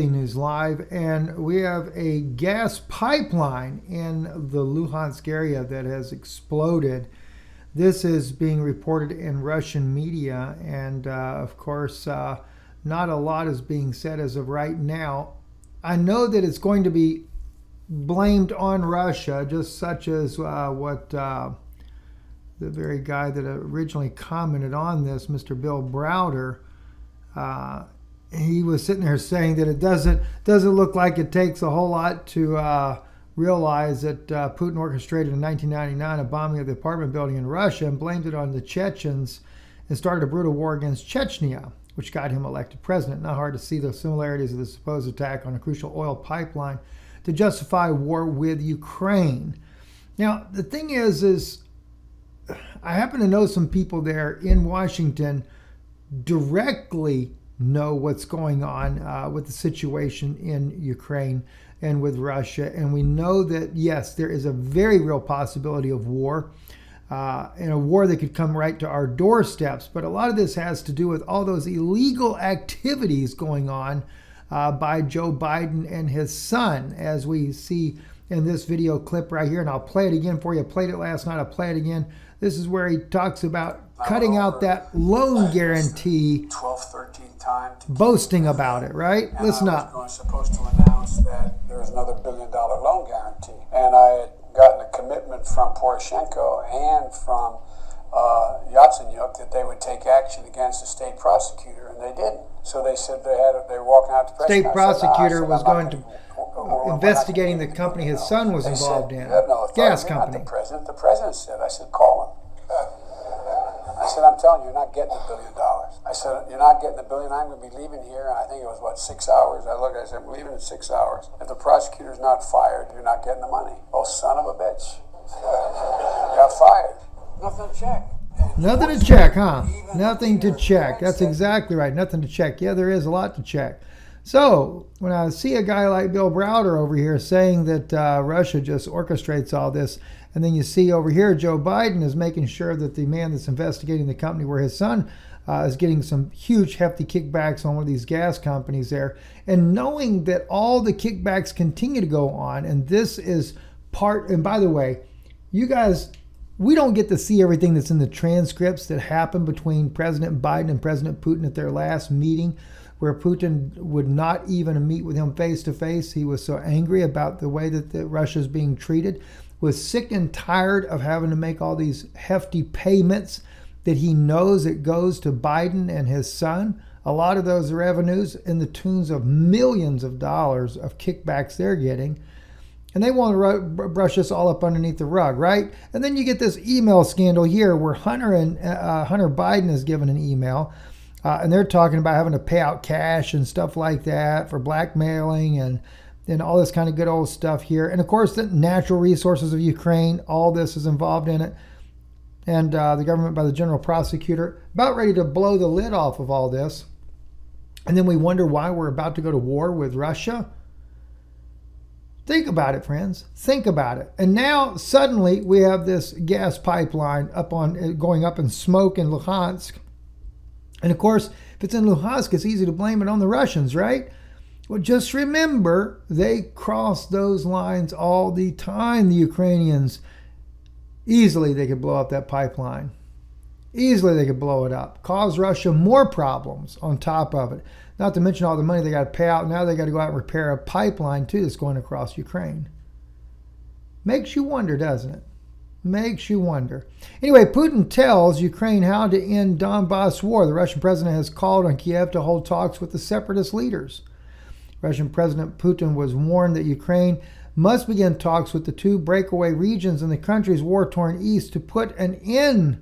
News Live, and we have a gas pipeline in the Luhansk area that has exploded. This is being reported in Russian media, and of course, not a lot is being said as of right now. I know that it's going to be blamed on Russia, just such as what the very guy that originally commented on this, Mr. Bill Browder, he was sitting there saying that it doesn't look like it takes a whole lot to realize that Putin orchestrated in 1999 a bombing of the apartment building in Russia and blamed it on the Chechens and started a brutal war against Chechnya, which got him elected president. Not hard to see the similarities of the supposed attack on a crucial oil pipeline to justify war with Ukraine. Now, the thing is I happen to know some people there in Washington directly know what's going on with the situation in Ukraine and with Russia. And we know that, yes, there is a very real possibility of war, and a war that could come right to our doorsteps. But a lot of this has to do with all those illegal activities going on by Joe Biden and his son, as we see in this video clip right here. And I'll play it again for you. I played it last night. I'll play it again. This is where he talks about cutting out that loan guarantee, 12, 13 time boasting about it, right? And Listen I up. was supposed to announce that there was another $1 billion loan guarantee. And I had gotten a commitment from Poroshenko and from Yatsenyuk that they would take action against the state prosecutor, and they didn't. So they said they were walking out to press. State prosecutor was going to investigating the company his son was involved in, gas company. The president said, I said, call him. I said, I'm telling you, you're not getting $1 billion. I said, you're not getting $1 billion. I'm going to be leaving here. And I think it was, 6 hours? I said, I'm leaving in 6 hours. If the prosecutor's not fired, you're not getting the money. Oh, son of a bitch. Got fired. Nothing to check. Nothing to check, huh? Nothing to check. That's exactly right. Nothing to check. Yeah, there is a lot to check. So when I see a guy like Bill Browder over here saying that Russia just orchestrates all this, and then you see over here Joe Biden is making sure that the man that's investigating the company where his son is getting some huge hefty kickbacks on one of these gas companies there, and knowing that all the kickbacks continue to go on, and this is part, and by the way, you guys, we don't get to see everything that's in the transcripts that happened between President Biden and President Putin at their last meeting, where Putin would not even meet with him face to face. He was so angry about the way that Russia is being treated, was sick and tired of having to make all these hefty payments that he knows it goes to Biden and his son. A lot of those revenues in the tunes of millions of dollars of kickbacks they're getting. And they want to brush us all up underneath the rug, right? And then you get this email scandal here where Hunter Biden has given an email, and they're talking about having to pay out cash and stuff like that for blackmailing and all this kind of good old stuff here. And of course, the natural resources of Ukraine, all this is involved in it. And the government by the general prosecutor about ready to blow the lid off of all this. And then we wonder why we're about to go to war with Russia. Think about it, friends. Think about it. And now suddenly we have this gas pipeline going up in smoke in Luhansk. And of course, if it's in Luhansk, it's easy to blame it on the Russians, right? Well, just remember, they cross those lines all the time, the Ukrainians. Easily they could blow up that pipeline. Easily they could blow it up. Cause Russia more problems on top of it. Not to mention all the money they got to pay out. Now they got to go out and repair a pipeline, too, that's going across Ukraine. Makes you wonder, doesn't it? Makes you wonder. Anyway, Putin tells Ukraine how to end Donbass war. The Russian president has called on Kiev to hold talks with the separatist leaders. Russian President Putin was warned that Ukraine must begin talks with the two breakaway regions in the country's war-torn east to put an end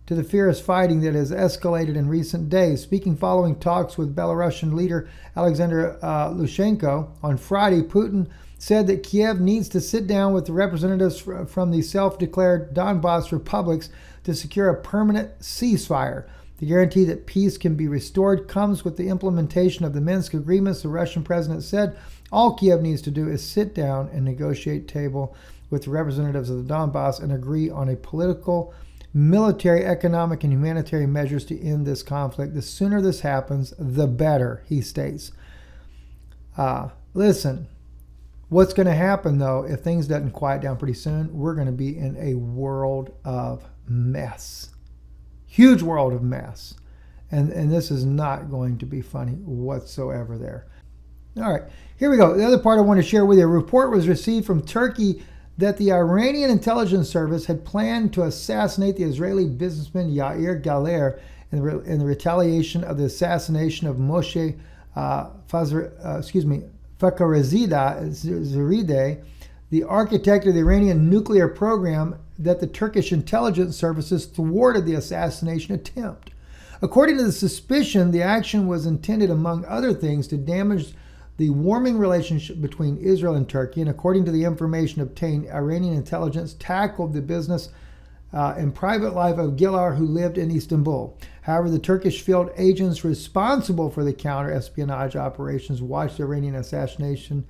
to the fierce fighting that has escalated in recent days. Speaking following talks with Belarusian leader Alexander Lukashenko on Friday, Putin said that Kiev needs to sit down with the representatives from the self-declared Donbass republics to secure a permanent ceasefire. The guarantee that peace can be restored comes with the implementation of the Minsk agreements. The Russian president said all Kiev needs to do is sit down and negotiate table with the representatives of the Donbass and agree on a political, military, economic, and humanitarian measures to end this conflict. The sooner this happens, the better, he states. Listen, what's going to happen, though, if things doesn't quiet down pretty soon, we're going to be in a world of mess. Huge world of mess. And this is not going to be funny whatsoever there. All right, here we go. The other part I want to share with you. A report was received from Turkey that the Iranian intelligence service had planned to assassinate the Israeli businessman Yair Galer in the retaliation of the assassination of Moshe Fakhrizadeh, the architect of the Iranian nuclear program, that the Turkish intelligence services thwarted the assassination attempt. According to the suspicion, the action was intended, among other things, to damage the warming relationship between Israel and Turkey, and according to the information obtained, Iranian intelligence tackled the business and private life of Gilar, who lived in Istanbul. However, the Turkish field agents responsible for the counter-espionage operations watched the Iranian assassination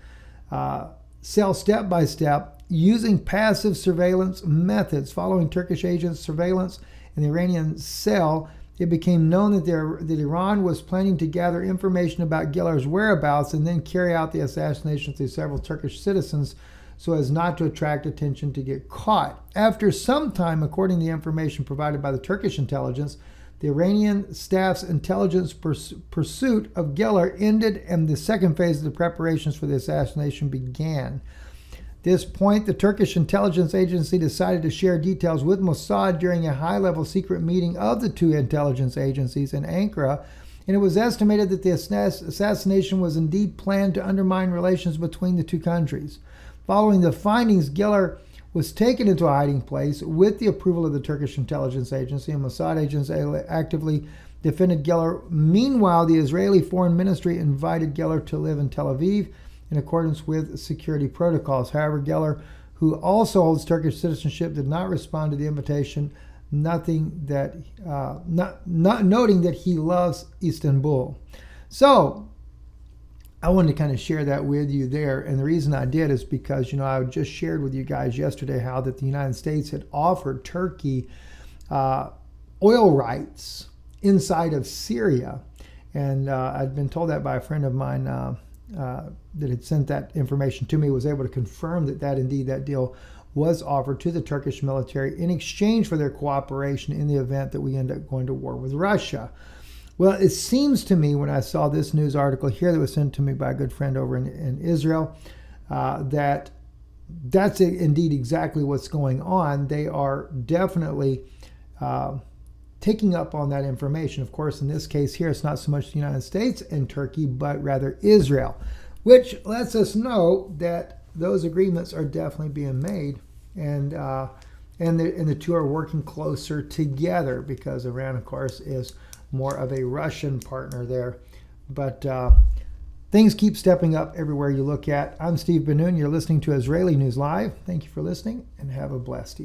cell step by step using passive surveillance methods. Following Turkish agents' surveillance in the Iranian cell, it became known that Iran was planning to gather information about Gilar's whereabouts and then carry out the assassination through several Turkish citizens so as not to attract attention to get caught. After some time, according to the information provided by the Turkish intelligence, the Iranian staff's intelligence pursuit of Gilar ended and the second phase of the preparations for the assassination began. At this point, the Turkish intelligence agency decided to share details with Mossad during a high-level secret meeting of the two intelligence agencies in Ankara, and it was estimated that the assassination was indeed planned to undermine relations between the two countries. Following the findings, Gilar was taken into a hiding place with the approval of the Turkish intelligence agency, and Mossad agents actively defended Gilar. Meanwhile, the Israeli Foreign Ministry invited Gilar to live in Tel Aviv in accordance with security protocols. However, Gilar, who also holds Turkish citizenship, did not respond to the invitation, noting that he loves Istanbul. So, I wanted to kind of share that with you there, and the reason I did is because, I just shared with you guys yesterday how that the United States had offered Turkey oil rights inside of Syria, and I'd been told that by a friend of mine that had sent that information to me, was able to confirm that deal was offered to the Turkish military in exchange for their cooperation in the event that we end up going to war with Russia. Well, it seems to me when I saw this news article here that was sent to me by a good friend over in Israel, that's indeed exactly what's going on. They are definitely taking up on that information. Of course, in this case here, it's not so much the United States and Turkey, but rather Israel, which lets us know that those agreements are definitely being made, and the two are working closer together because Iran, of course, is more of a Russian partner there. But things keep stepping up everywhere you look at. I'm Steve Ben-Nun. You're listening to Israeli News Live. Thank you for listening, and have a blessed evening.